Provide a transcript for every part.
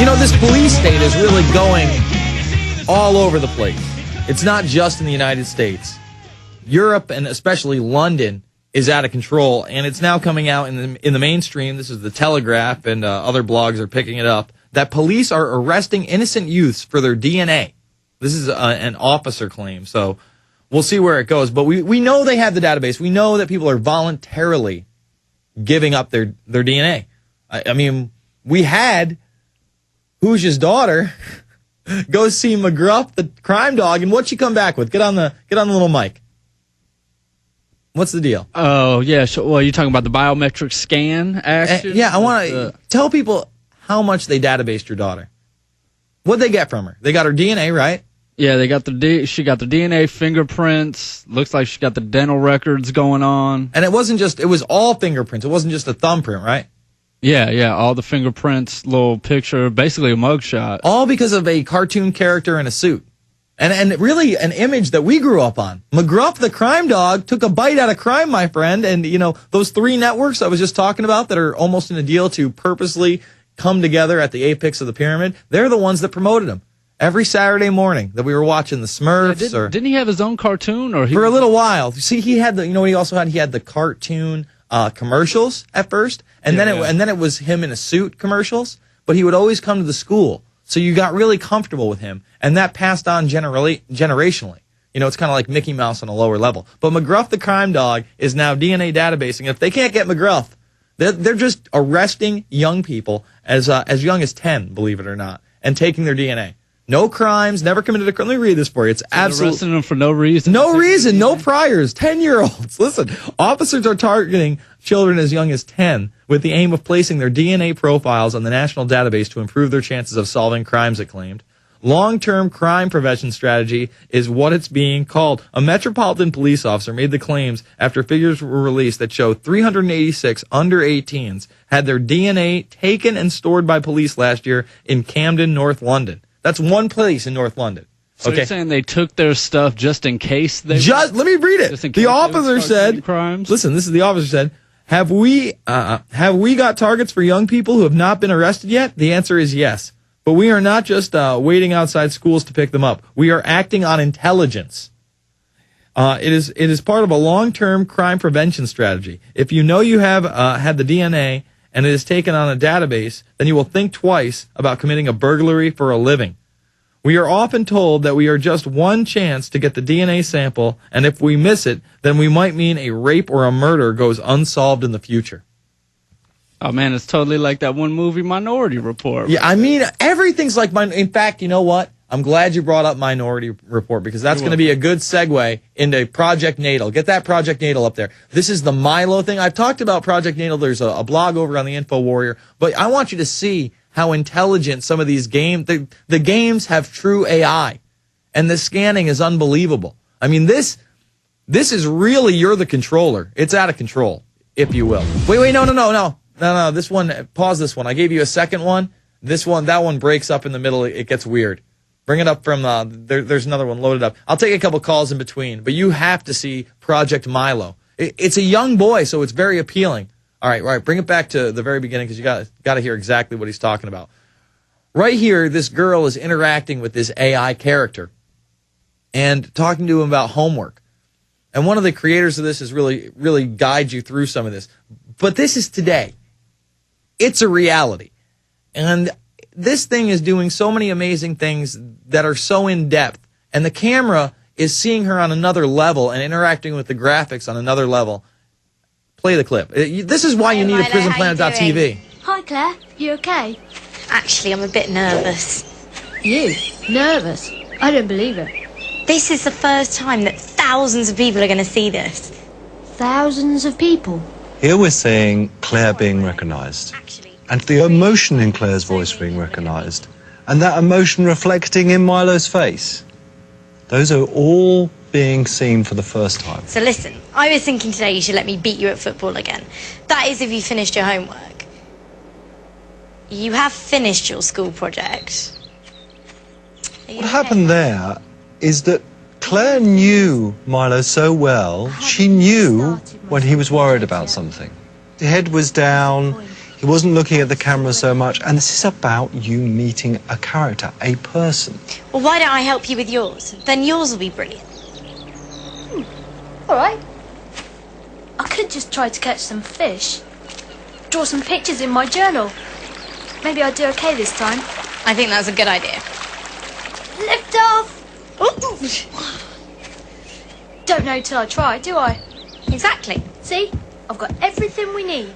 You know, this police state is really going all over the place. It's not just in the United States. Europe, and especially London, is out of control, and it's now coming out in the mainstream. This is the Telegraph, and other blogs are picking it up, that police are arresting innocent youths for their DNA. This is an officer claim, so we'll see where it goes. But we know they have the database. We know that people are voluntarily giving up their DNA. I mean, we had Hoosia's daughter go see McGruff, the crime dog, and what'd she come back with? Get on the little mic. What's the deal? Oh, yeah. So, well, you're talking about the biometric scan action? Yeah, I want to tell people how much they databased your daughter. What'd they get from her? They got her DNA, right? Yeah, they got she got the DNA, fingerprints. Looks like she got the dental records going on. And it was all fingerprints. It wasn't just a thumbprint, right? Yeah, all the fingerprints, little picture, basically a mugshot. All because of a cartoon character in a suit. And really an image that we grew up on. McGruff, the crime dog, took a bite out of crime, my friend. And, you know, those 3 networks I was just talking about that are almost in a deal to purposely come together at the apex of the pyramid, they're the ones that promoted him. Every Saturday morning that we were watching the Smurfs. Didn't he have his own cartoon? For a little while. See, he had you know what he also had? He had the cartoon commercials at first, and then it was him in a suit commercials, but he would always come to the school. So you got really comfortable with him, and that passed on generationally. You know, it's kind of like Mickey Mouse on a lower level. But McGruff the crime dog is now DNA databasing. If they can't get McGruff, they're just arresting young people as young as 10, believe it or not, and taking their DNA. No crimes, never committed a crime. Let me read this for you. It's absolutely arresting them for no reason. No reason, no priors. 10-year-olds. Listen, officers are targeting children as young as 10 with the aim of placing their DNA profiles on the national database to improve their chances of solving crimes, it claimed. Long-term crime prevention strategy is what it's being called. A Metropolitan police officer made the claims after figures were released that show 386 under-18s had their DNA taken and stored by police last year in Camden, North London. That's one place in North London. So you're saying they took their stuff just in case they... Let me read it. The officer said... Crimes? Listen, this is the officer said, have we got targets for young people who have not been arrested yet? The answer is yes. But we are not just waiting outside schools to pick them up. We are acting on intelligence. It is part of a long-term crime prevention strategy. If you know you have had the DNA and it is taken on a database, then you will think twice about committing a burglary for a living. We are often told that we are just one chance to get the DNA sample, and if we miss it, then we might mean a rape or a murder goes unsolved in the future. Oh, man, it's totally like that one movie, Minority Report. Yeah, I mean, everything's like in fact, you know what? I'm glad you brought up Minority Report, because that's going to be a good segue into Project Natal. Get that Project Natal up there. This is the Milo thing. I've talked about Project Natal. There's a blog over on the Infowarrior, but I want you to see how intelligent some of these games, the games have true AI, and the scanning is unbelievable. I mean, this is really, you're the controller. It's out of control, if you will. Wait, no. This one, pause this one. I gave you a second one. That one breaks up in the middle. It gets weird. Bring it up from, there's another one loaded up. I'll take a couple calls in between, but you have to see Project Milo. It's a young boy, so it's very appealing. All right, bring it back to the very beginning, because you got to hear exactly what he's talking about. Right here, this girl is interacting with this AI character and talking to him about homework. And one of the creators of this is really guide you through some of this. But this is today. It's a reality. And this thing is doing so many amazing things that are so in-depth. And the camera is seeing her on another level and interacting with the graphics on another level. Play the clip. This is why you need a PrisonPlanet.tv. Hi, Claire. You okay? Actually, I'm a bit nervous. You? Nervous? I don't believe it. This is the first time that thousands of people are going to see this. Thousands of people? Here we're seeing Claire being recognised, and the emotion in Claire's voice being recognised, and that emotion reflecting in Milo's face. Those are all being seen for the first time. So listen, I was thinking today you should let me beat you at football again. That is if you finished your homework. You have finished your school project. What happened there is that Claire knew Milo so well, she knew when he was worried about something. His head was down, He wasn't looking at the camera so much. And this is about you meeting a character, a person. Well, why don't I help you with yours? Then yours will be brilliant. All right. I could just try to catch some fish. Draw some pictures in my journal. Maybe I'll do okay this time. I think that's a good idea. Lift off! Don't know till I try, do I? Exactly. See? I've got everything we need.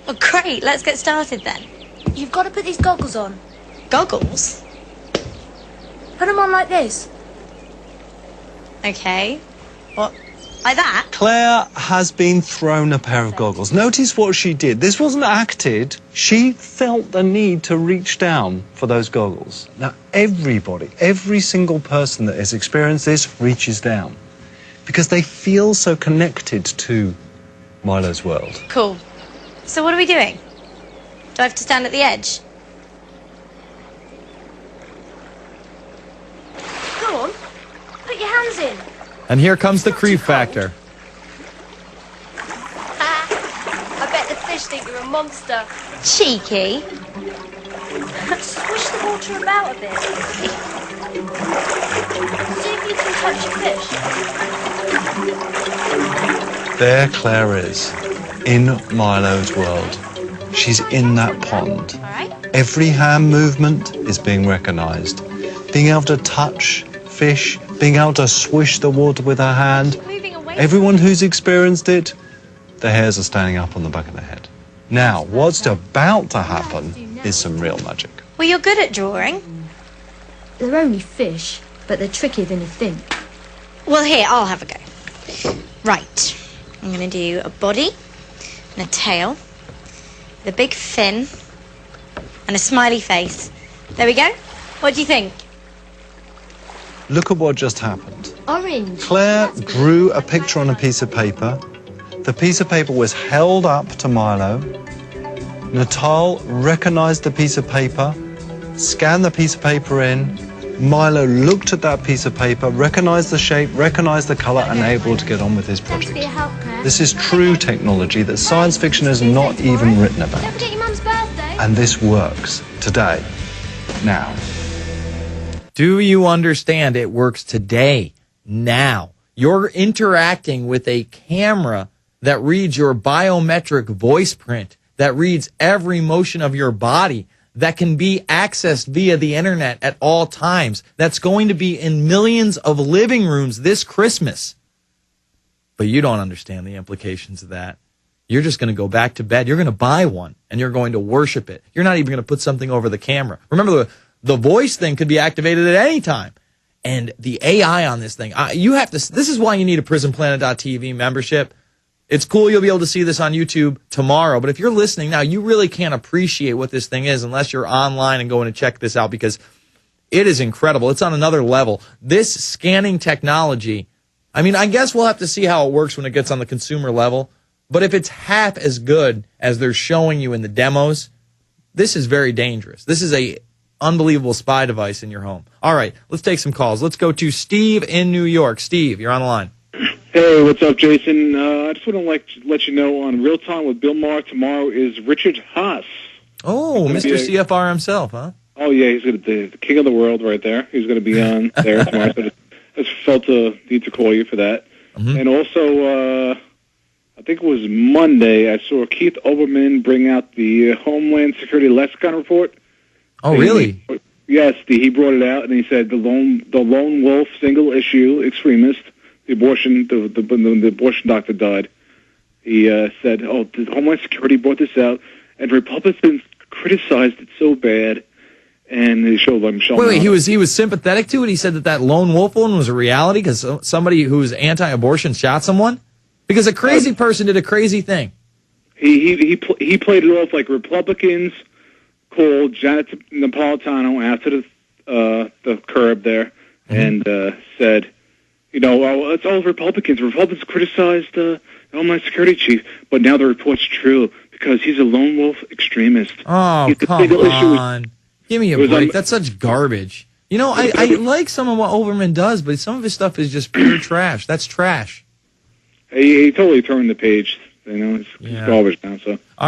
Well, great. Let's get started then. You've got to put these goggles on. Goggles? Put them on like this. Okay. What? Like that? Claire has been thrown a pair of goggles. Notice what she did. This wasn't acted. She felt the need to reach down for those goggles. Now, everybody, every single person that has experienced this reaches down because they feel so connected to Milo's world. Cool. So what are we doing? Do I have to stand at the edge? Go on. Put your hands in. And here comes the creep factor. I bet the fish think you're a monster. Cheeky. Swish the water about a bit. See if you can touch a fish. There Claire is, in Milo's world. She's in that pond. All right. Every hand movement is being recognised. Being able to touch fish, being able to swish the water with her hand. Moving away. Everyone who's experienced it, the hairs are standing up on the back of their head. Now, what's about to happen is some real magic. Well, you're good at drawing. They're only fish, but they're trickier than you think. Well, here, I'll have a go. Right. I'm going to do a body and a tail with a big fin and a smiley face. There we go. What do you think? Look at what just happened. Orange. Claire drew a picture on a piece of paper. The piece of paper was held up to Milo. Natal recognised the piece of paper, scanned the piece of paper in. Milo looked at that piece of paper, recognised the shape, recognised the colour, and able to get on with his Thanks for project. your help, Claire. This is true technology that science fiction has not even written Don't about. forget your mum's birthday. And this works today, now. Do you understand? It works today, now. You're interacting with a camera that reads your biometric voice print, that reads every motion of your body, that can be accessed via the internet at all times, that's going to be in millions of living rooms this Christmas. But you don't understand the implications of that. You're just going to go back to bed. You're going to buy one, and you're going to worship it. You're not even going to put something over the camera. Remember, the voice thing could be activated at any time. And the AI on this thing, this is why you need a PrisonPlanet.tv membership. It's cool you'll be able to see this on YouTube tomorrow, but if you're listening now, you really can't appreciate what this thing is unless you're online and going to check this out, because it is incredible. It's on another level. This scanning technology, I mean, I guess we'll have to see how it works when it gets on the consumer level, but if it's half as good as they're showing you in the demos, this is very dangerous. This is a unbelievable spy device in your home. All right, let's take some calls. Let's go to Steve in New York. Steve, you're on the line. Hey, what's up, Jason? I just want to let you know on Real Time with Bill Maher tomorrow is Richard Haas. Oh, Mr. CFR himself, huh? Oh, yeah, he's gonna be the king of the world right there. He's going to be on there tomorrow. So I just felt the need to call you for that. Mm-hmm. And also, I think it was Monday, I saw Keith Olbermann bring out the Homeland Security Lexicon report. Oh, really? Yes, he brought it out, and he said the lone wolf single issue extremist. The abortion doctor died. He said, "Oh, the Homeland Security brought this out, and Republicans criticized it so bad." And they showed them. Wait, he was sympathetic to it. He said that lone wolf one was a reality because somebody who was anti-abortion shot someone because a crazy person did a crazy thing. He played it off like Republicans called Janet Napolitano after the curb there and said, you know, it's all Republicans. Republicans criticized the Homeland Security chief, but now the report's true because he's a lone wolf extremist. Oh, come on. Give me a break. That's such garbage. You know, I like some of what Olbermann does, but some of his stuff is just pure trash. That's trash. He totally turned the page. You know, it's garbage now, so.